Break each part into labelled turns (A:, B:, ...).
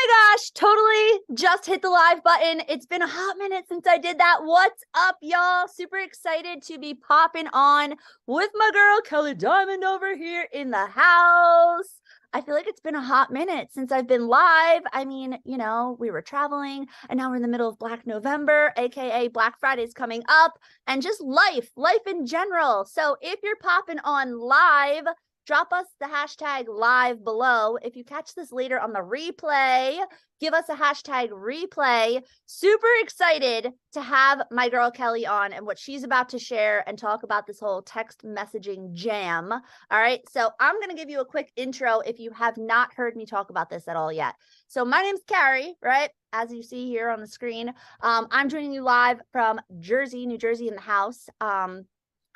A: my gosh, totally just hit the live button. It's been a hot minute since I did that. What's up, y'all? Super excited to be popping on with my girl, Kelly Diamond, over here in the house. I feel like it's been a hot minute since I've been live. I mean, we were traveling and now we're in the middle of Black November, aka Black Friday's coming up, and just life in general. So if you're popping on live, drop us the hashtag live below. If you catch this later on the replay, give us a hashtag replay. Super excited to have my girl Kelly on and what she's about to share and talk about this whole text messaging jam. All right, so I'm going to give you a quick intro if you have not heard me talk about this at all yet. So my name's Carrie, right? As you see here on the screen, I'm joining you live from New Jersey in the house.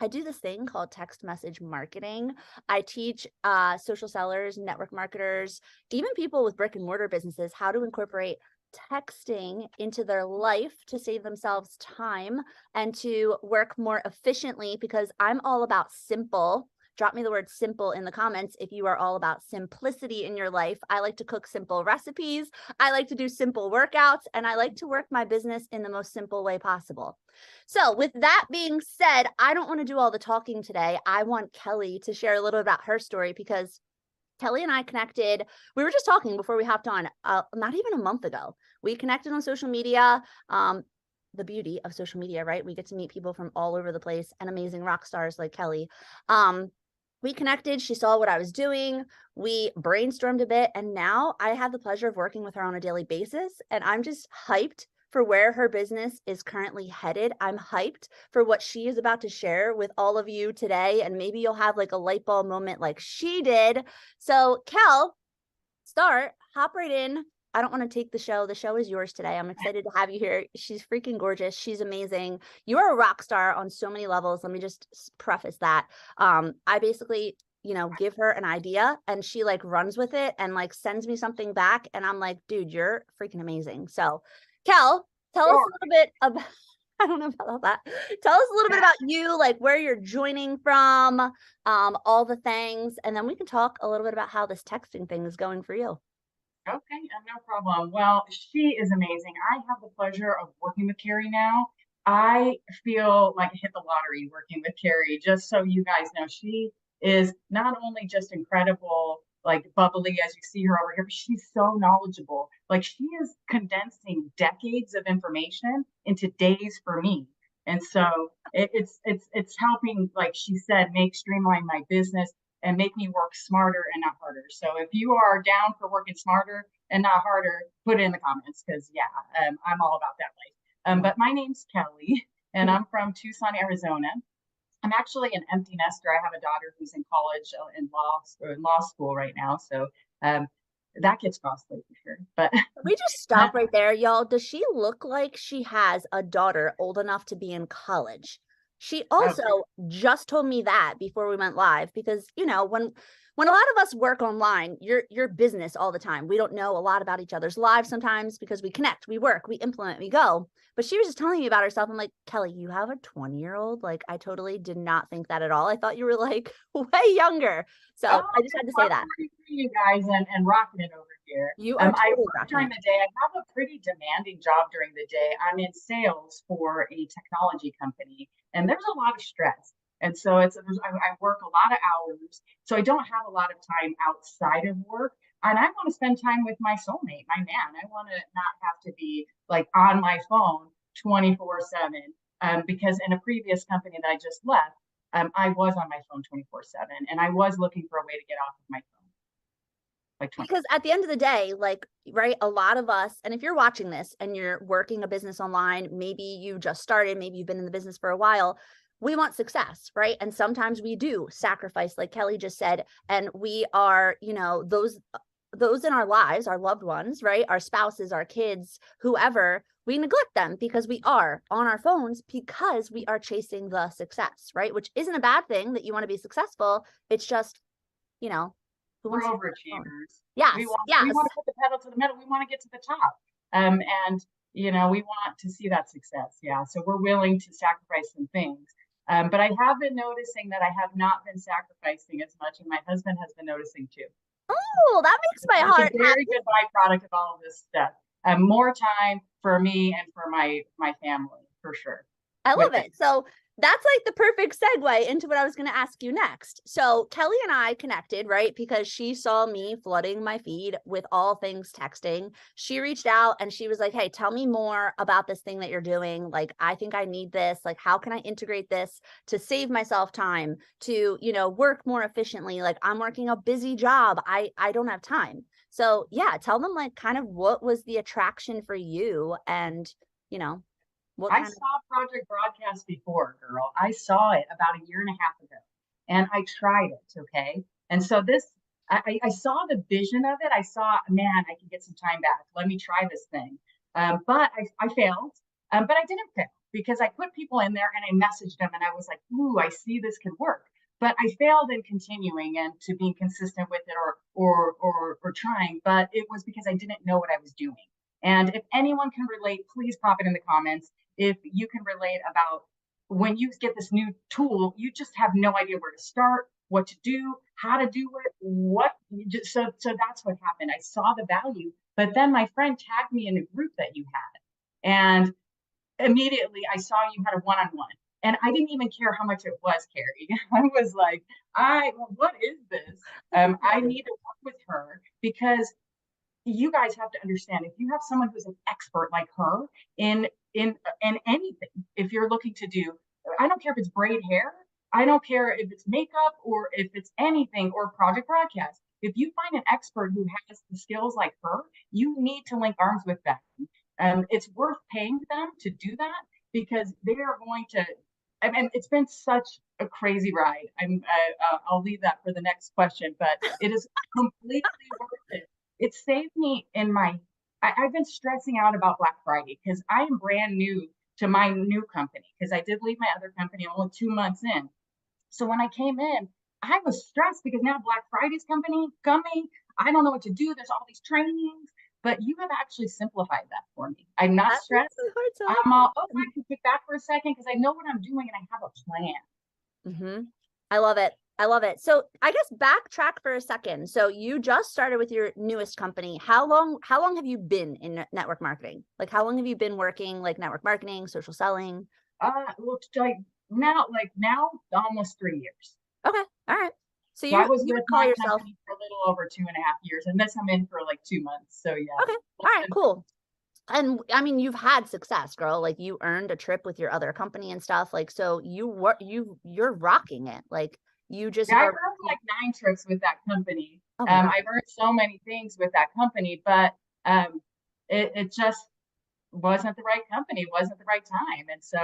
A: I do this thing called text message marketing. I teach social sellers, network marketers, even people with brick and mortar businesses how to incorporate texting into their life to save themselves time and to work more efficiently, because I'm all about simple. Drop me the word simple in the comments if you are all about simplicity in your life. I like to cook simple recipes. I like to do simple workouts, and I like to work my business in the most simple way possible. So with that being said, I don't want to do all the talking today. I want Kelly to share a little about her story, because Kelly and I connected. We were just talking before we hopped on, not even a month ago. We connected on social media. The beauty of social media, right? We get to meet people from all over the place and amazing rock stars like Kelly. We connected. She saw what I was doing. We brainstormed a bit, and now I have the pleasure of working with her on a daily basis. And I'm just hyped for where her business is currently headed. I'm hyped for what she is about to share with all of you today. And maybe you'll have like a light bulb moment like she did. So Kel, hop right in. I don't want to take the show. The show is yours today. I'm excited to have you here. She's freaking gorgeous. She's amazing. You are a rock star on so many levels. Let me just preface that. I basically, give her an idea and she like runs with it and like sends me something back. And I'm like, dude, you're freaking amazing. So Kel, tell us a little bit about, I don't know about that. Tell us a little bit about you, like where you're joining from, all the things, and then we can talk a little bit about how this texting thing is going for you.
B: Okay, no problem. Well, she is amazing. I have the pleasure of working with Carrie now. I feel like I hit the lottery working with Carrie. Just so you guys know, she is not only just incredible, like bubbly as you see her over here, but she's so knowledgeable. Like she is condensing decades of information into days for me. And so it's helping, like she said, streamline my business and make me work smarter and not harder. So if you are down for working smarter and not harder, put it in the comments, because I'm all about that life. But my name's Kelly, and I'm from Tucson, Arizona. I'm actually an empty nester. I have a daughter who's in college in law school right now, so that gets costly for sure. But
A: we just stop right there, y'all. Does she look like she has a daughter old enough to be in college? She also just told me that before we went live, because when a lot of us work online, you're business all the time. We don't know a lot about each other's lives sometimes because we connect, we work, we implement, we go. But she was just telling me about herself. I'm like, Kelly, you have a 20-year-old? Like, I totally did not think that at all. I thought you were like way younger. So I just had to say that.
B: You guys and rocking it over here.
A: You are totally
B: I work
A: rocking
B: during
A: it.
B: the day. I have a pretty demanding job during the day. I'm in sales for a technology company, and there's a lot of stress. And so I work a lot of hours, so I don't have a lot of time outside of work. And I want to spend time with my soulmate, my man. I want to not have to be like on my phone 24/7. Because in a previous company that I just left, I was on my phone 24/7, and I was looking for a way to get off of my phone.
A: Because at the end of the day, like, right, a lot of us, and if you're watching this and you're working a business online, maybe you just started, maybe you've been in the business for a while, we want success, right? And sometimes we do sacrifice, like Kelly just said, and we are, those in our lives, our loved ones, right? Our spouses, our kids, whoever, we neglect them because we are on our phones because we are chasing the success, right? Which isn't a bad thing that you want to be successful. It's just, who
B: We're
A: wants to
B: overachievers.
A: Yes,
B: We want
A: yes.
B: we want to put the pedal to the metal. We want to get to the top. And we want to see that success. Yeah. So we're willing to sacrifice some things. But I have been noticing that I have not been sacrificing as much, and my husband has been noticing too.
A: Oh, that makes my
B: It's a
A: heart
B: very
A: happy.
B: good byproduct of all of this stuff. More time for me and for my family, for sure.
A: I
B: With
A: love it. So that's like the perfect segue into what I was going to ask you next. So Kelly and I connected, right? Because she saw me flooding my feed with all things texting. She reached out and she was like, "Hey, tell me more about this thing that you're doing. Like, I think I need this. Like, how can I integrate this to save myself time to, work more efficiently? Like, I'm working a busy job. I don't have time." So, yeah, tell them like kind of what was the attraction for you and, you know, what
B: I
A: kind of.
B: saw Project Broadcast before, girl. I saw it about a year and a half ago, and I tried it. Okay, and so I saw the vision of it. I saw, man, I can get some time back. Let me try this thing. But I failed. But I didn't fail because I put people in there and I messaged them, and I was like, ooh, I see this can work. But I failed in continuing and to being consistent with it or trying. But it was because I didn't know what I was doing. And if anyone can relate, please pop it in the comments if you can relate about when you get this new tool, you just have no idea where to start, what to do, how to do it, so that's what happened. I saw the value, but then my friend tagged me in a group that you had, and immediately I saw you had a one-on-one. And I didn't even care how much it was, Carrie. I was like, what is this? I need to work with her because you guys have to understand if you have someone who's an expert like her in in anything, if you're looking to do, I don't care if it's braid hair, I don't care if it's makeup or if it's anything or Project Broadcast. If you find an expert who has the skills like her, you need to link arms with them. It's worth paying them to do that because they are going to. I mean, it's been such a crazy ride. I'll leave that for the next question, but it is completely worth it. It saved me in I've been stressing out about Black Friday because I am brand new to my new company because I did leave my other company only 2 months in. So when I came in, I was stressed because now Black Friday's company coming. I don't know what to do. There's all these trainings, but you have actually simplified that for me. I'm not
A: That makes
B: stressed.
A: my heart so
B: I'm all, oh,
A: happy.
B: I can kick back for a second because I know what I'm doing and I have a plan.
A: Mm-hmm. I love it. I love it. So I guess backtrack for a second. So you just started with your newest company. How long have you been in network marketing? Like how long have you been working like network marketing, social selling?
B: Looks like now, almost 3 years.
A: Okay. All right. So
B: So I
A: you
B: was
A: you
B: with
A: would call
B: my
A: yourself.
B: company for a little over 2.5 years, and this I'm in for like 2 months. So yeah.
A: Okay. All right, cool. And I mean, you've had success, girl. Like you earned a trip with your other company and stuff. Like, so you're rocking it. Like you just
B: Yeah, I've
A: are.
B: earned like 9 trips with that company.
A: Oh my God.
B: I've earned so many things with that company, but it just wasn't the right company, wasn't the right time. And so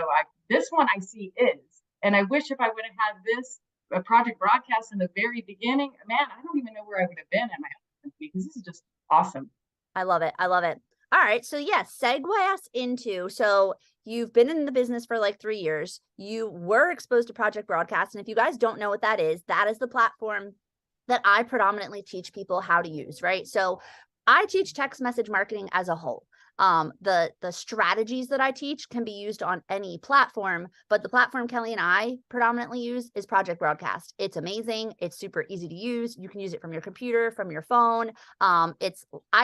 B: this one I see is, and I wish if I would have had this Project Broadcast in the very beginning, man, I don't even know where I would have been in my company because this is just awesome.
A: I love it. I love it. All right. So yes, segue us into, so you've been in the business for like 3 years. You were exposed to Project Broadcast. And if you guys don't know what that is the platform that I predominantly teach people how to use, right? So I teach text message marketing as a whole. The strategies that I teach can be used on any platform, but the platform Kelly and I predominantly use is Project Broadcast. It's amazing. It's super easy to use. You can use it from your computer, from your phone. I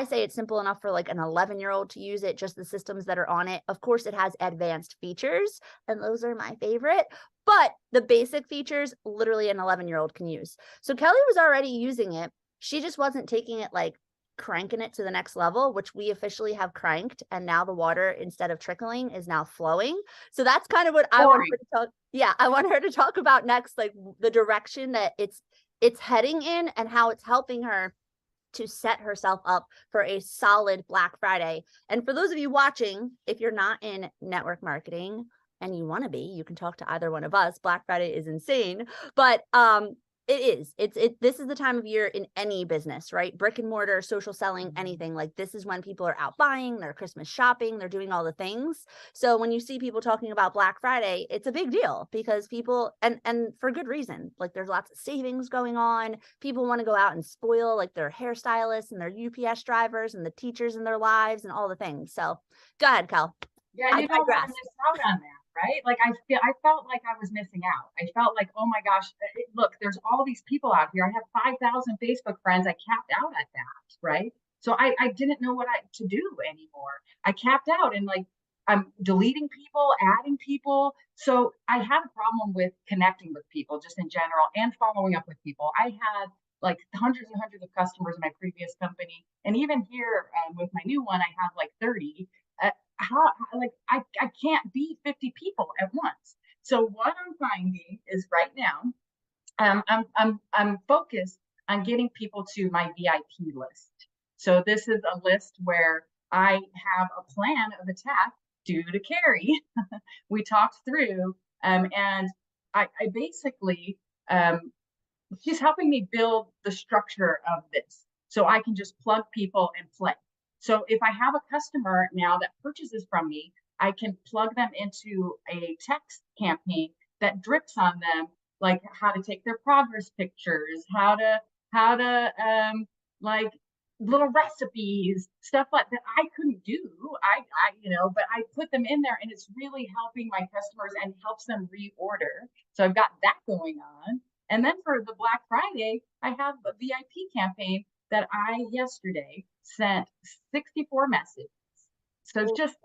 A: say it's simple enough for like an 11-year-old to use it, just the systems that are on it. Of course, it has advanced features, and those are my favorite. But the basic features, literally an 11-year-old can use. So Kelly was already using it. She just wasn't taking it like cranking it to the next level, which we officially have cranked. And now the water, instead of trickling, is now flowing. So that's kind of what I want her to talk. Yeah, I want her to talk about next, like the direction that it's heading in and how it's helping her to set herself up for a solid Black Friday. And for those of you watching, if you're not in network marketing and you want to be, you can talk to either one of us. Black Friday is insane, but this is the time of year in any business, right? Brick and mortar, social selling, anything. Like this is when people are out buying, they're Christmas shopping, they're doing all the things. So when you see people talking about Black Friday, it's a big deal because people, and for good reason, like there's lots of savings going on. People want to go out and spoil like their hairstylists and their UPS drivers and the teachers in their lives and all the things. So go ahead, Cal.
B: Yeah,
A: I
B: you don't want
A: digress.
B: to miss out on that. right? Like I felt like I was missing out. I felt like, oh my gosh, look, there's all these people out here. I have 5,000 Facebook friends. I capped out at that, right? So I didn't know what to do anymore. I capped out, and like I'm deleting people, adding people. So I had a problem with connecting with people just in general and following up with people. I had like hundreds and hundreds of customers in my previous company, and even here with my new one, I have like 30. How like I can't be 50 people at once. So what I'm finding is right now, I'm focused on getting people to my VIP list. So this is a list where I have a plan of attack due to Carrie. We talked through, and I basically she's helping me build the structure of this so I can just plug people and play. So if I have a customer now that purchases from me, I can plug them into a text campaign that drips on them, like how to take their progress pictures, how to like little recipes, stuff like that I couldn't do. But I put them in there, and it's really helping my customers and helps them reorder. So I've got that going on. And then for the Black Friday, I have a VIP campaign that I yesterday sent 64 messages. So just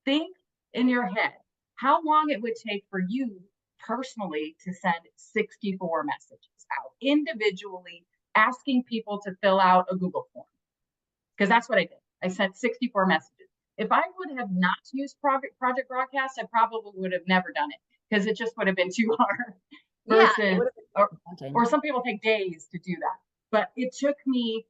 B: think in your head how long it would take for you personally to send 64 messages out individually, asking people to fill out a Google form. Because that's what I did. I sent 64 messages. If I would have not used Project Broadcast, I probably would have never done it because it just would have been too hard. Versus, or some people take days to do that. But it took me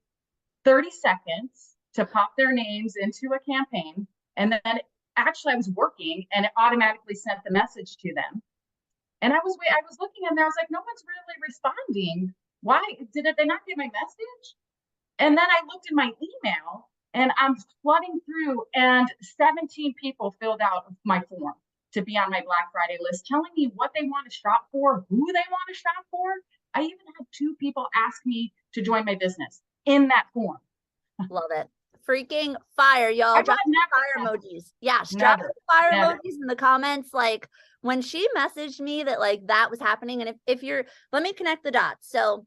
B: 30 seconds to pop their names into a campaign. And then actually I was working and it automatically sent the message to them. And I was looking in there, I was like, no one's really responding. Why did they not get my message? And then I looked in my email and I'm flooding through, and 17 people filled out my form to be on my Black Friday list, telling me what they want to shop for, who they want to shop for. I even had 2 people ask me to join my business in that form.
A: Love it. Freaking fire, y'all. Drop fire emojis. Yeah, drop fire emojis in the comments. Like when she messaged me that like that was happening. And if you're, let me connect the dots. So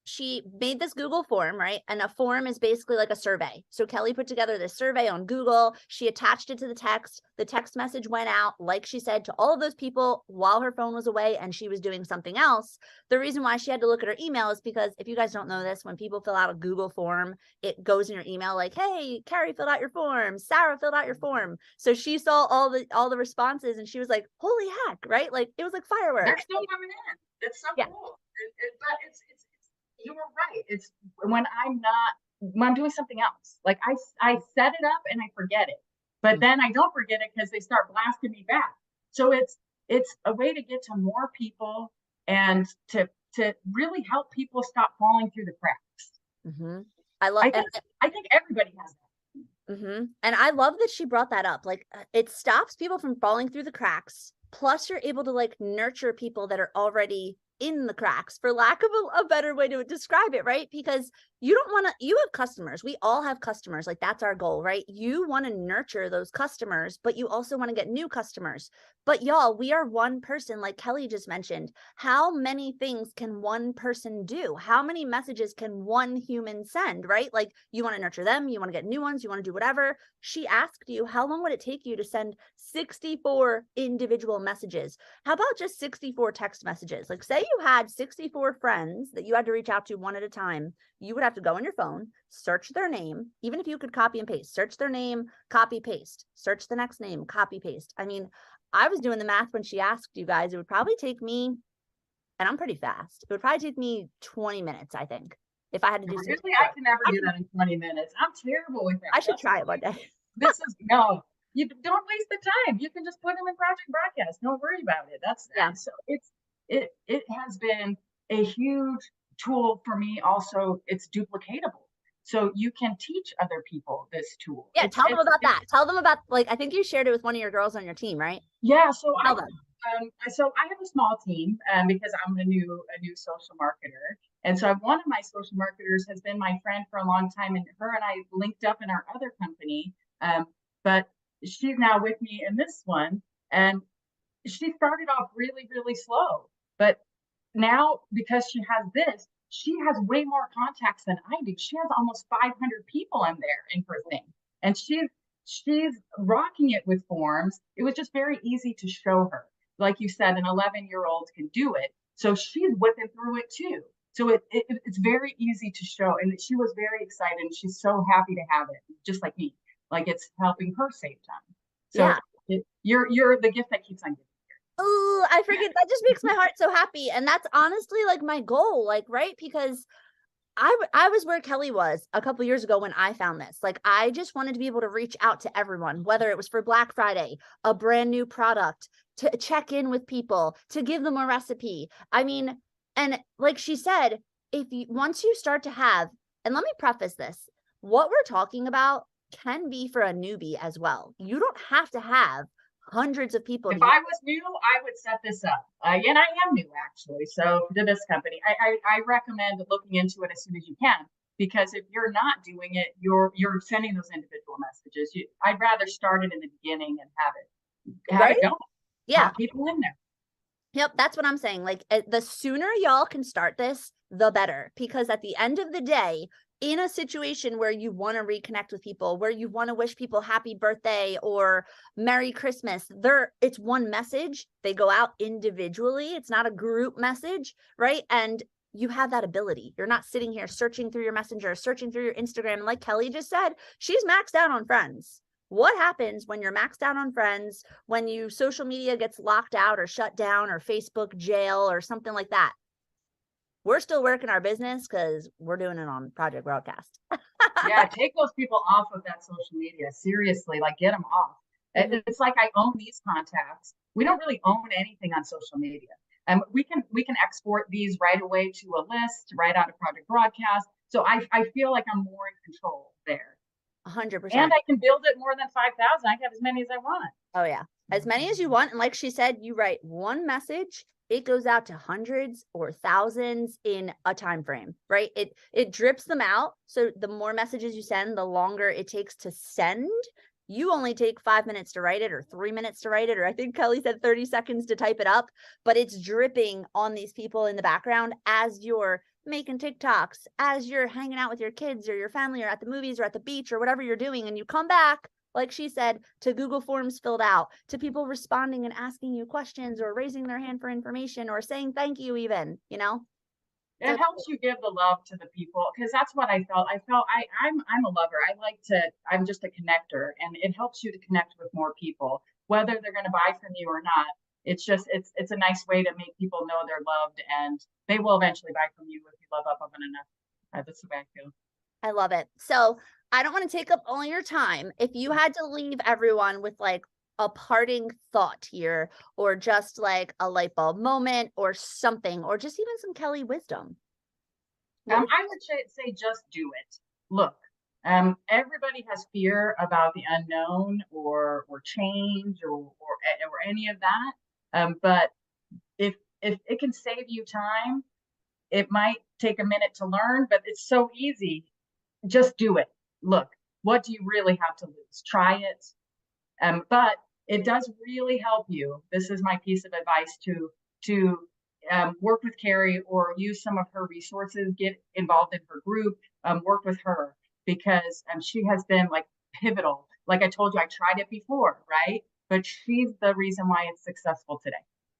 A: she made this Google form, right? And a form is basically like a survey. So Kelly put together this survey on Google. She attached it to the text. The text message went out, like she said, to all of those people while her phone was away and she was doing something else. The reason why she had to look at her email is because if you guys don't know this, when people fill out a Google form, it goes in your email like, hey, Carrie filled out your form. Sarah filled out your form. So she saw all the responses and she was like, holy heck, right? Like it was like fireworks.
B: They're still coming in. It's so cool. But it's you were right. It's when I'm doing something else. Like I set it up and I forget it, but then I don't forget it because they start blasting me back. So it's a way to get to more people and to really help people stop falling through the cracks.
A: Mm-hmm.
B: I think everybody has that.
A: Mm-hmm. And I love that she brought that up. Like it stops people from falling through the cracks. Plus, you're able to like nurture people that are already in the cracks, for lack of a better way to describe it, right? Because you don't want to, you have customers. We all have customers. Like that's our goal, right? You want to nurture those customers, but you also want to get new customers. But y'all, we are one person, like Kelly just mentioned. How many things can one person do? How many messages can one human send, right? Like you want to nurture them, you want to get new ones, you want to do whatever. She asked you, how long would it take you to send 64 individual messages? How about just 64 text messages? Like say you had 64 friends that you had to reach out to one at a time. You would have to go on your phone, search their name, even if you could copy and paste, search their name, copy, paste, search the next name, copy, paste. I mean, I was doing the math when she asked you guys, it would probably take me, and I'm pretty fast, it would probably take me 20 minutes, I think, if I had to do something.
B: Really, I can never do that in 20 minutes. I'm terrible with that.
A: I should try it one day.
B: No, you don't waste the time. You can just put them in Project Broadcast. Don't worry about it. So it has been a huge tool for me. Also, it's duplicatable. So you can teach other people this tool.
A: Yeah, tell them about that. Tell them about, like, I think you shared it with one of your girls on your team, right?
B: Yeah, so I have a small team because I'm a new social marketer. And so one of my social marketers has been my friend for a long time, and her and I linked up in our other company. But she's now with me in this one. And she started off really, really slow, but now because she has this, she has way more contacts than I do. She has almost 500 people in there in her thing, and she's rocking it with forms. It was just very easy to show her. Like you said, an 11-year-old can do it, so she's whipping through it too. So it's very easy to show, and she was very excited, and she's so happy to have it, just like me. Like it's helping her save time. So
A: Yeah.
B: you're the gift that keeps on giving.
A: Oh, I forget. That just makes my heart so happy. And that's honestly like my goal, like, right? Because I was where Kelly was a couple years ago when I found this. Like, I just wanted to be able to reach out to everyone, whether it was for Black Friday, a brand new product, to check in with people, to give them a recipe. I mean, and like she said, if you once you start to have, and let me preface this, what we're talking about can be for a newbie as well. You don't have to have hundreds of people
B: If
A: to
B: I was new, I would set this up. And I am new actually. So to this company, I recommend looking into it as soon as you can, because if you're not doing it, you're sending those individual messages. I'd rather start it in the beginning and have
A: right?
B: it going.
A: Yeah.
B: Have people in there.
A: Yep, that's what I'm saying. Like, the sooner y'all can start this, the better. Because at the end of the day, in a situation where you want to reconnect with people, where you want to wish people happy birthday or Merry Christmas, it's one message. They go out individually. It's not a group message, right? And you have that ability. You're not sitting here searching through your Messenger, searching through your Instagram. And like Kelly just said, she's maxed out on friends. What happens when you're maxed out on friends, when you social media gets locked out or shut down, or Facebook jail or something like that? We're still working our business because we're doing it on Project Broadcast.
B: Yeah, take those people off of that social media. Seriously, like get them off.
A: Mhm.
B: It's like I own these contacts. We don't really own anything on social media. And we can export these right away to a list right out of Project Broadcast. So I feel like I'm more in control there. And
A: 100%.
B: I can build it more than 5,000. I can have as many as I want.
A: Oh, yeah. As many as you want. And like she said, you write one message, it goes out to hundreds or thousands in a time frame, right? It drips them out. So the more messages you send, the longer it takes to send. You only take 5 minutes to write it, or 3 minutes to write it, or I think Kelly said 30 seconds to type it up, but it's dripping on these people in the background as you're making TikToks, as you're hanging out with your kids or your family, or at the movies or at the beach or whatever you're doing. And you come back, like she said, to Google Forms filled out, to people responding and asking you questions, or raising their hand for information, or saying thank you even, you know?
B: It helps you give the love to the people, because that's what I felt. I'm a lover. I'm just a connector, and it helps you to connect with more people, whether they're going to buy from you or not. It's a nice way to make people know they're loved, and they will eventually buy from you if you love up of them enough. That's the way I feel.
A: I love it. So I don't want to take up all your time. If you had to leave everyone with like a parting thought here, or just like a light bulb moment or something, or just even some Kelly wisdom.
B: I would say just do it. Look, everybody has fear about the unknown or change or any of that. But if it can save you time, it might take a minute to learn, but it's so easy. Just do it. Look, what do you really have to lose? Try it. But it does really help you. This is my piece of advice to work with Carrie or use some of her resources, get involved in her group, work with her, because she has been like pivotal. Like I told you, I tried it before, right? But she's the reason why it's successful today.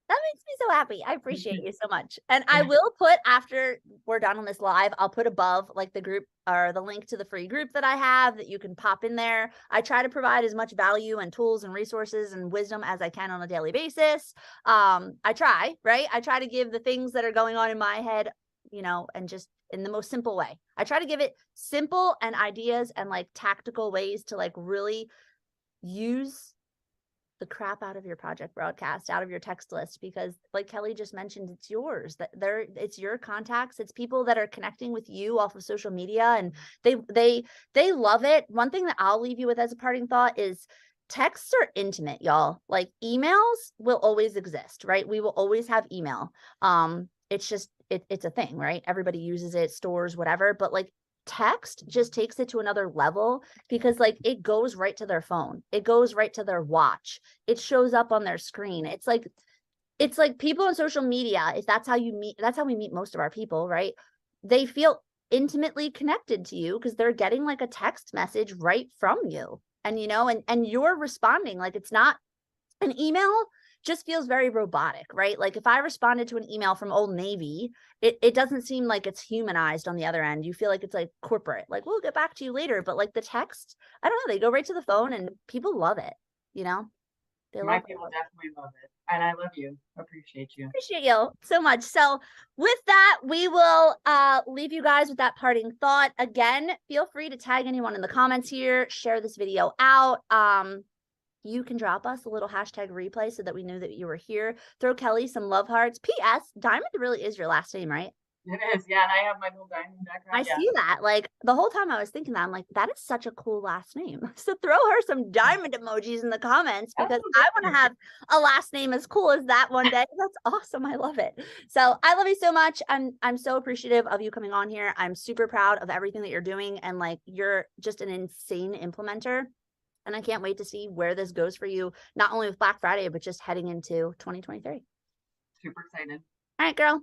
A: That makes me so happy. I appreciate you so much. And I will put, after we're done on this live, I'll put above like the group, or the link to the free group that I have, that you can pop in there. I try to provide as much value and tools and resources and wisdom as I can on a daily basis. I try, right? I try to give the things that are going on in my head, you know, and just in the most simple way. I try to give it simple and ideas and like tactical ways to like really use the crap out of your Project Broadcast, out of your text list, because like Kelly just mentioned, it's yours. It's your contacts, it's people that are connecting with you off of social media, and they love it. One thing that I'll leave you with as a parting thought is texts are intimate, y'all. Like emails will always exist, right? We will always have email. It's just it's a thing, right? Everybody uses it, stores, whatever, but like text just takes it to another level because like it goes right to their phone. It goes right to their watch. It shows up on their screen. It's like people on social media, if that's how you meet, that's how we meet most of our people, right? They feel intimately connected to you because they're getting like a text message right from you. And you know, and you're responding like it's not an email just feels very robotic, right? Like if I responded to an email from Old Navy, it doesn't seem like it's humanized on the other end. You feel like it's like corporate, like we'll get back to you later. But like the text, I don't know, they go right to the phone and people love it, you know? They
B: My
A: love it.
B: people definitely love it. And I love you. Appreciate you.
A: Appreciate you so much. So with that, we will leave you guys with that parting thought. Again, feel free to tag anyone in the comments here, share this video out. You can drop us a little hashtag replay so that we knew that you were here. Throw Kelly some love hearts. P.S. Diamond really is your last name, right?
B: It is. Yeah. And I have my little diamond background.
A: I see that. Like the whole time I was thinking that, I'm like, that is such a cool last name. So throw her some diamond emojis in the comments because I want to have a last name as cool as that one day. That's awesome. I love it. So I love you so much. I'm so appreciative of you coming on here. I'm super proud of everything that you're doing. And like, you're just an insane implementer. And I can't wait to see where this goes for you, not only with Black Friday, but just heading into 2023.
B: Super excited.
A: All right, girl.